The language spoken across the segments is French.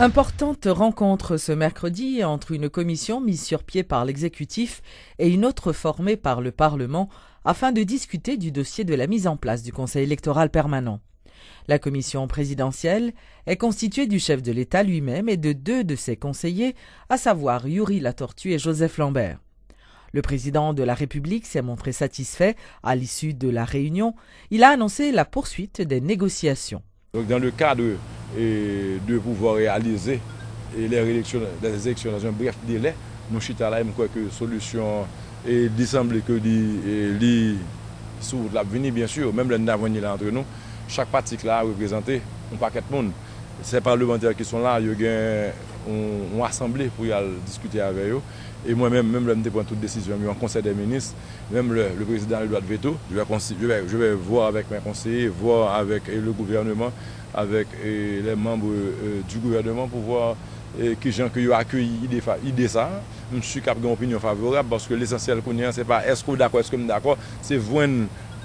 Importante rencontre ce mercredi entre une commission mise sur pied par l'exécutif et une autre formée par le Parlement afin de discuter du dossier de la mise en place du Conseil électoral permanent. La commission présidentielle est constituée du chef de l'État lui-même et de 2 de ses conseillers, à savoir Yuri Latortue et Joseph Lambert. Le président de la République s'est montré satisfait à l'issue de la réunion. Il a annoncé la poursuite des négociations. Donc dans le cadre de pouvoir réaliser les élections dans un bref délai, nous chita là, je crois que solution et il semble que sous l'avenir bien sûr, même l'avenir là entre nous, chaque parti là a représenté un paquet de monde. Ces parlementaires qui sont là, ils ont assemblé pour y discuter avec eux. Et moi-même, je prends toute décision, en conseil des ministres, même le président a le droit de veto. Je vais voir avec mes conseillers, voir avec le gouvernement, avec les membres du gouvernement pour voir qui gens qui ont accueilli l'idée ça. Je suis capable d'une opinion favorable parce que l'essentiel qu'on a, ce n'est pas est-ce qu'on est d'accord, est-ce qu'on est d'accord, c'est voir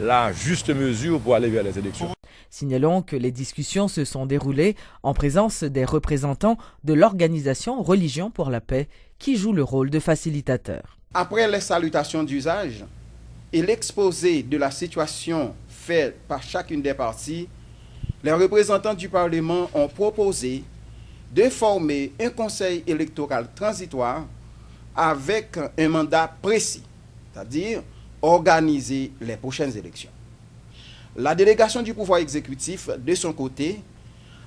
la juste mesure pour aller vers les élections. Signalons que les discussions se sont déroulées en présence des représentants de l'organisation Religion pour la paix qui joue le rôle de facilitateur. Après les salutations d'usage et l'exposé de la situation fait par chacune des parties, les représentants du Parlement ont proposé de former un conseil électoral transitoire avec un mandat précis, c'est-à-dire organiser les prochaines élections. La délégation du pouvoir exécutif, de son côté,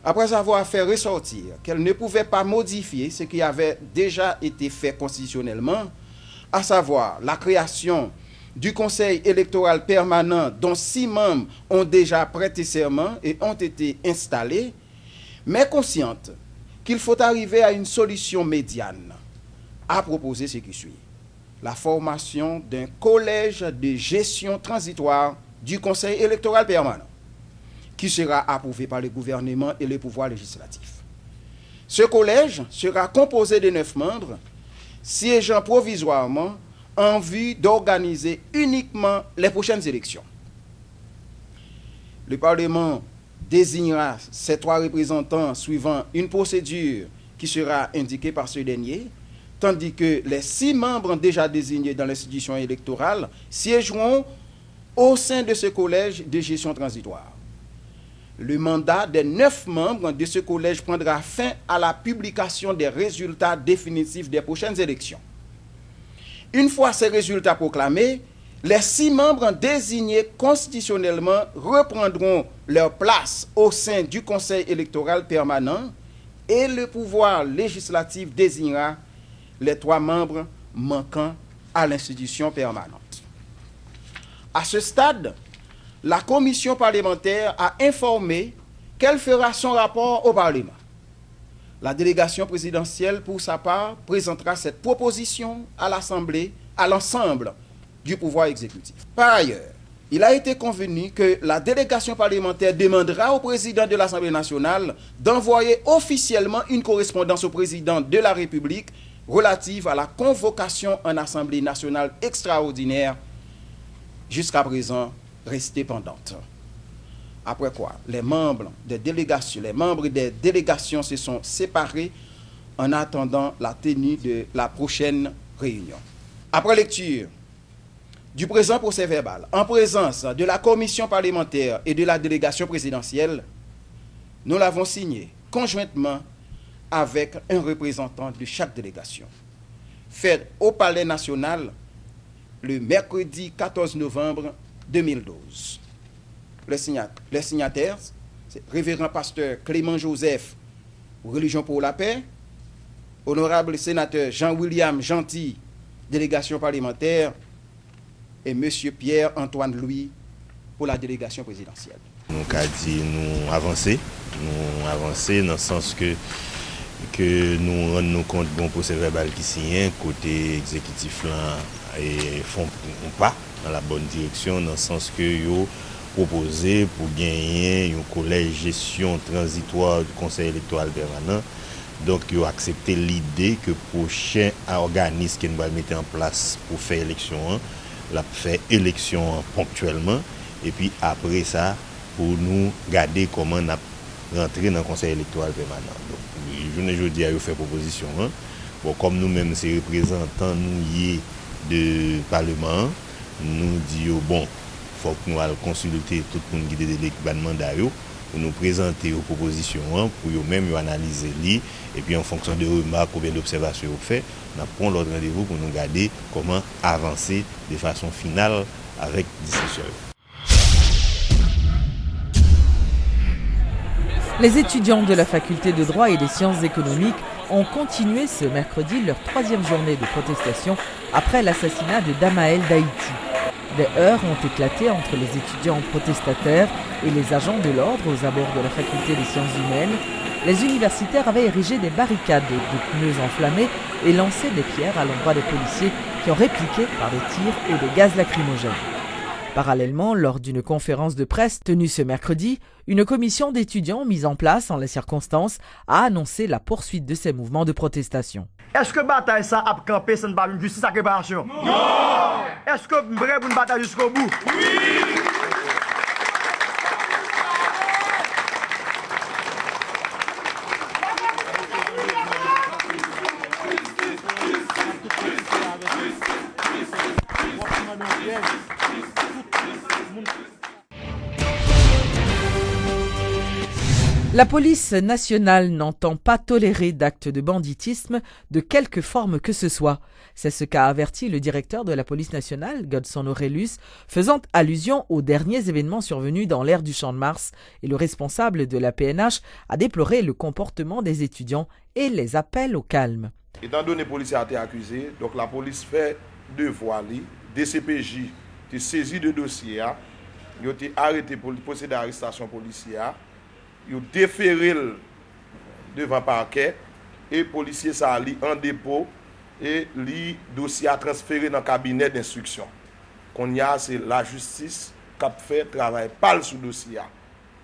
après avoir fait ressortir qu'elle ne pouvait pas modifier ce qui avait déjà été fait constitutionnellement, à savoir la création du Conseil électoral permanent dont 6 membres ont déjà prêté serment et ont été installés, mais consciente qu'il faut arriver à une solution médiane, a proposé ce qui suit. La formation d'un collège de gestion transitoire du Conseil électoral permanent, qui sera approuvé par le gouvernement et le pouvoir législatif. Ce collège sera composé de 9 membres, siégeant provisoirement en vue d'organiser uniquement les prochaines élections. Le Parlement désignera ces 3 représentants suivant une procédure qui sera indiquée par ce dernier, tandis que les 6 membres déjà désignés dans l'institution électorale siégeront au sein de ce collège de gestion transitoire. Le mandat des 9 membres de ce collège prendra fin à la publication des résultats définitifs des prochaines élections. Une fois ces résultats proclamés, les 6 membres désignés constitutionnellement reprendront leur place au sein du Conseil électoral permanent et le pouvoir législatif désignera les 3 membres manquants à l'institution permanente. À ce stade, la commission parlementaire a informé qu'elle fera son rapport au Parlement. La délégation présidentielle, pour sa part, présentera cette proposition à l'Assemblée, à l'ensemble du pouvoir exécutif. Par ailleurs, il a été convenu que la délégation parlementaire demandera au président de l'Assemblée nationale d'envoyer officiellement une correspondance au président de la République relative à la convocation en Assemblée nationale extraordinaire jusqu'à présent restée pendante. Après quoi, les membres des délégations se sont séparés en attendant la tenue de la prochaine réunion. Après lecture du présent procès-verbal, en présence de la commission parlementaire et de la délégation présidentielle, nous l'avons signé conjointement avec un représentant de chaque délégation, fait au Palais national le mercredi 14 novembre 2012. Les signataires, c'est révérend pasteur Clément Joseph, Religion pour la paix, honorable sénateur Jean-William Gentil, délégation parlementaire, et monsieur Pierre-Antoine Louis pour la délégation présidentielle. Nous avons dit nous avancer dans le sens que nous rendons compte bon procès verbal qui signe côté exécutif là et font pas dans la bonne direction dans le sens que yo proposé pour gagner un collège gestion transitoire du Conseil électoral permanent. Donc yo accepté l'idée que prochain organisme qui va mettre en place pour faire élection la faire élection ponctuellement et puis après ça pour nous garder comment on a rentrer dans le conseil électoral permanent. Donc, je ne dis à faire proposition. Hein. Bon, comme nous-mêmes, ces représentants nous de Parlement, nous disons, bon, il faut que nous allons consulter tout le monde qui a des mandats pour nous présenter aux propositions, pour eux-mêmes analyser les, et puis en fonction de remarques ou bien d'observations qu'on fait, nous prenons l'autre rendez-vous pour nous garder comment avancer de façon finale avec discussion. Les étudiants de la faculté de droit et des sciences économiques ont continué ce mercredi leur 3e journée de protestation après l'assassinat de Damael d'Haïti. Des heurts ont éclaté entre les étudiants protestataires et les agents de l'ordre aux abords de la faculté des sciences humaines. Les universitaires avaient érigé des barricades de pneus enflammés et lancé des pierres à l'endroit des policiers qui ont répliqué par des tirs et des gaz lacrymogènes. Parallèlement, lors d'une conférence de presse tenue ce mercredi, une commission d'étudiants mise en place en les circonstances a annoncé la poursuite de ces mouvements de protestation. Est-ce que bataille ça a campé, ça ne va pas une justice à réparation? Non! Est-ce que vous avez une bataille jusqu'au bout? Oui! La police nationale n'entend pas tolérer d'actes de banditisme de quelque forme que ce soit. C'est ce qu'a averti le directeur de la police nationale, Godson Aurelius, faisant allusion aux derniers événements survenus dans l'aire du Champ de Mars, et le responsable de la PNH a déploré le comportement des étudiants et les appels au calme. Étant donné que les policiers ont été accusés, donc la police fait devoir, DCPJ a saisi de dossier, ils ont été arrêtés pour procéder à l'arrestation policière. Ils ont déféré devant le parquet et les policiers sont allés en dépôt et le dossier a transféré dans le cabinet d'instruction. C'est la justice qui a fait travail pas sur le dossier.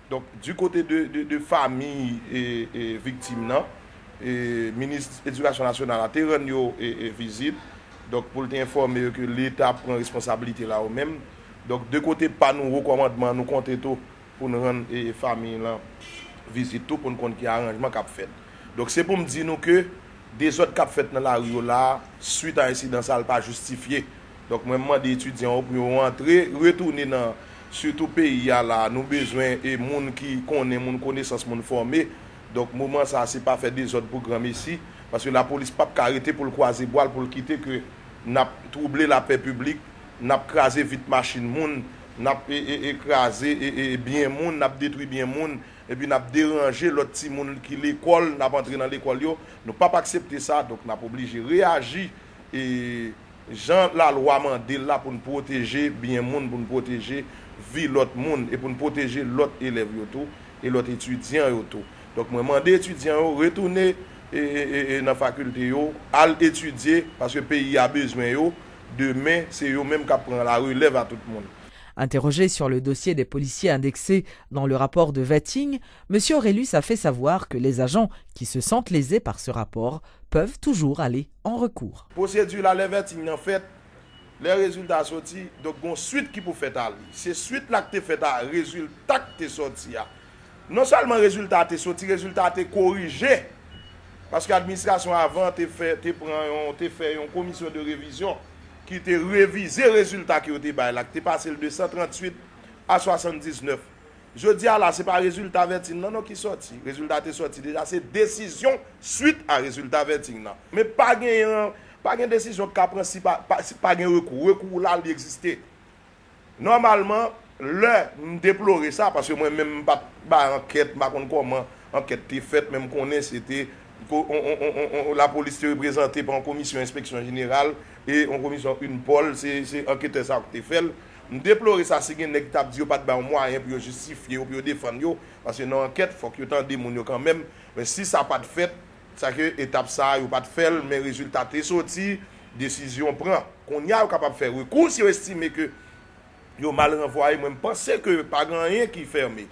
Donc, du côté de famille et victimes, le ministre de l'Éducation nationale a été rendu visite. Donc, pour informer que l'État prend responsabilité là au même. Donc, de côté, pas nous recommandement, nous comptons tout pour nous rendre les familles là visite tout pour nous connaître qui arrangement qu'a fait. Donc c'est pour me dire nous que des autres qu'a fait dans la rue là suite à incident ça pas justifié. Donc moi demande étudiants pour rentrer retourner dans surtout pays là nous besoin et monde qui connaît monde connaissance monde formé. Donc moment ça c'est pas faire des autres programmes ici parce que la police pas arrêter pour le croiser bois pour le quitter que n'a troublé la paix publique, n'a crasé vite machine monde, n'a écrasé et bien monde, n'a détruit bien monde. Et puis, nous avons dérangé l'autre petit monde qui l'école, nous avons entré dans l'école, nous n'avons pas accepté ça, donc nous avons obligé de réagir. Et Jean, la loi m'a dit là pour nous protéger bien monde, pour nous protéger vie l'autre monde et pour nous protéger l'autre élève et l'autre étudiant. Donc, moi, je demande aux étudiants de retourner dans la faculté, à étudier parce que le pays a besoin. Demain, c'est eux-mêmes qui prennent la relève à tout le monde. Interrogé sur le dossier des policiers indexés dans le rapport de Vetting, M. Aurelius a fait savoir que les agents qui se sentent lésés par ce rapport peuvent toujours aller en recours. Procédure là, les Vetting, en fait, les résultats sortis, donc une suite qui peut faire aller. C'est suite là que tu fait à résultat que tu sorti. Non seulement résultat tu sorti, résultat tu corrigé. Parce que l'administration avant, tu fait une commission de révision qui te révisé le résultat qui était là, qui est passé de 138 à 79. Je dis là, ce n'est pas le résultat Vetting non qui sorti. Le résultat est sorti déjà, c'est décision suite à résultat Vetting. Mais pas de décision qui prend si pas de recours. Recours là, il existe. Normalement, nous déplorons ça parce que moi-même, pas enquête, je ne sais pas comment enquête était faite, même qu'on est, c'était. La police est représentée par une commission d'inspection générale et une commission une pôle, c'est enquêteur ça qui fait. Nous déplorons ça si quelqu'un qui dit pas de moyen pour justifier ou pour défendre parce que dans l'enquête il faut que tant des gens quand même mais si ça pas de fait ça que étape ça ou pas de fait mais résultat est sorti décision prend qu'on y a capable faire recours si on estime que yo mal renvoyé moi pense que pas rien qui fermé.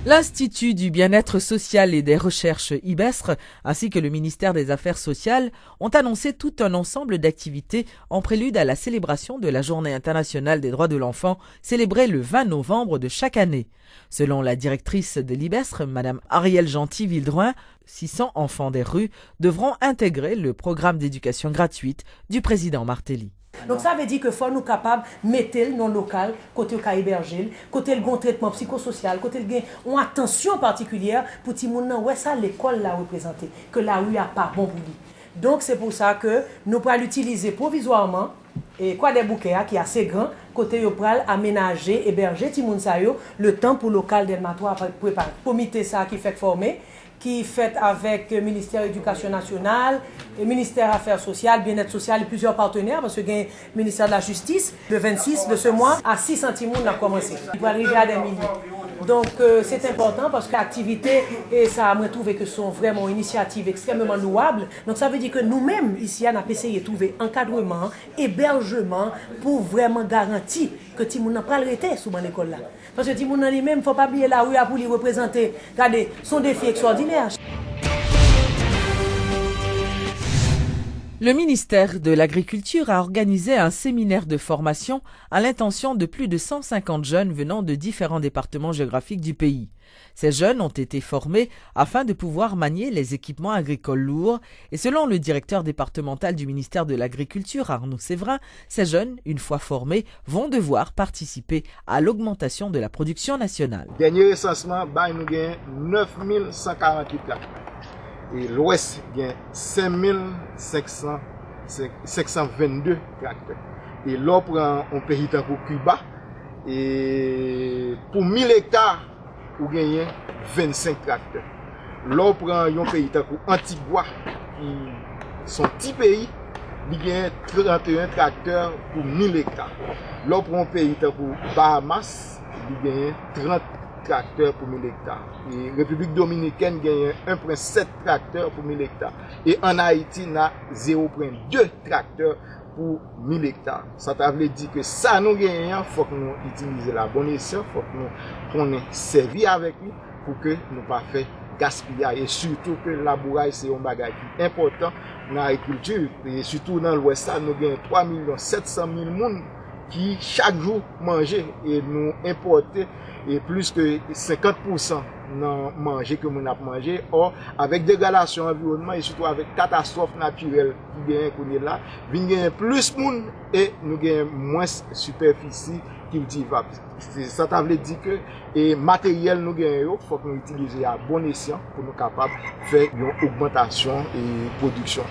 L'Institut du bien-être social et des recherches IBESR ainsi que le ministère des Affaires sociales ont annoncé tout un ensemble d'activités en prélude à la célébration de la Journée internationale des droits de l'enfant célébrée le 20 novembre de chaque année. Selon la directrice de l'IBESR, Mme Arielle Gentil-Vildroin, 600 enfants des rues devront intégrer le programme d'éducation gratuite du président Martelly. Donc ça veut dire que faut nous capables de mettre le non local, côté au héberger, côté le bon traitement psychosocial, côté le une attention particulière pour tout le monde ouais ça l'école l'a représenté, que la rue a pas bon pour lui. Donc c'est pour ça que nous pouvons l'utiliser provisoirement et quoi des bouquets qui est assez grand côté yo pral aménager héberger tout le monde ça yo le temps pour local d'Elmatoire préparer comité ça qui fait former qui fait avec le ministère de l'Éducation nationale, le ministère des Affaires sociales, bien-être social et plusieurs partenaires, parce que le ministère de la Justice, le 26 de ce mois, à 6 centimes, on a commencé. Il va arriver à des milliers. Donc c'est important parce que l'activité, et ça m'a trouvé que ce sont vraiment initiatives extrêmement louables. Donc ça veut dire que nous-mêmes, ici, on a essayé de trouver encadrement, hébergement, pour vraiment garantir que tout le monde n'a pas arrêté sous l'école là. Parce que tout le monde lui-même, il ne faut pas oublier la rue pour lui représenter. Regardez, son défi extraordinaire. Le ministère de l'Agriculture a organisé un séminaire de formation à l'intention de plus de 150 jeunes venant de différents départements géographiques du pays. Ces jeunes ont été formés afin de pouvoir manier les équipements agricoles lourds et selon le directeur départemental du ministère de l'Agriculture, Arnaud Séverin, ces jeunes, une fois formés, vont devoir participer à l'augmentation de la production nationale. Dernier recensement, nous avons 9148 tracteurs. Et l'Ouest a 5522 tracteurs. Et là, pour un pays comme Cuba, et pour 1000 hectares, vous gagnez 25 tracteurs. Là, pour un pays comme Antigua, qui sont petits pays, il gagne 31 tracteurs pour 1000 hectares. Là, pour un pays comme Bahamas, il gagne 30 tracteurs pour 1000 hectares. Et République Dominicaine gagne 1,7 tracteurs pour 1000 hectares. Et en Haïti, on a 0,2 tracteurs pour 1000 hectares. Ça veut dire que ça nous gagne, il faut que nous utilisions la bonne escient, il faut que nous prenions servi avec lui pour que nous ne pas faire gaspillage. Et surtout que le labourage, c'est un bagage important dans l'agriculture. Et surtout dans l'Ouest, nous gagnons 3 700 000 personnes qui chaque jour mangent et nous importer et plus que 50% dans manger que nous avons mangé. Or, avec dégradation environnement et surtout avec catastrophe naturelle qui gagne là, nous gagnons plus de monde et nous gagnons moins de superficie cultivable. Ça veut dire que les matériels nous gagnons, il faut que nous utilisions à bon escient pour nous capables de faire une augmentation et production.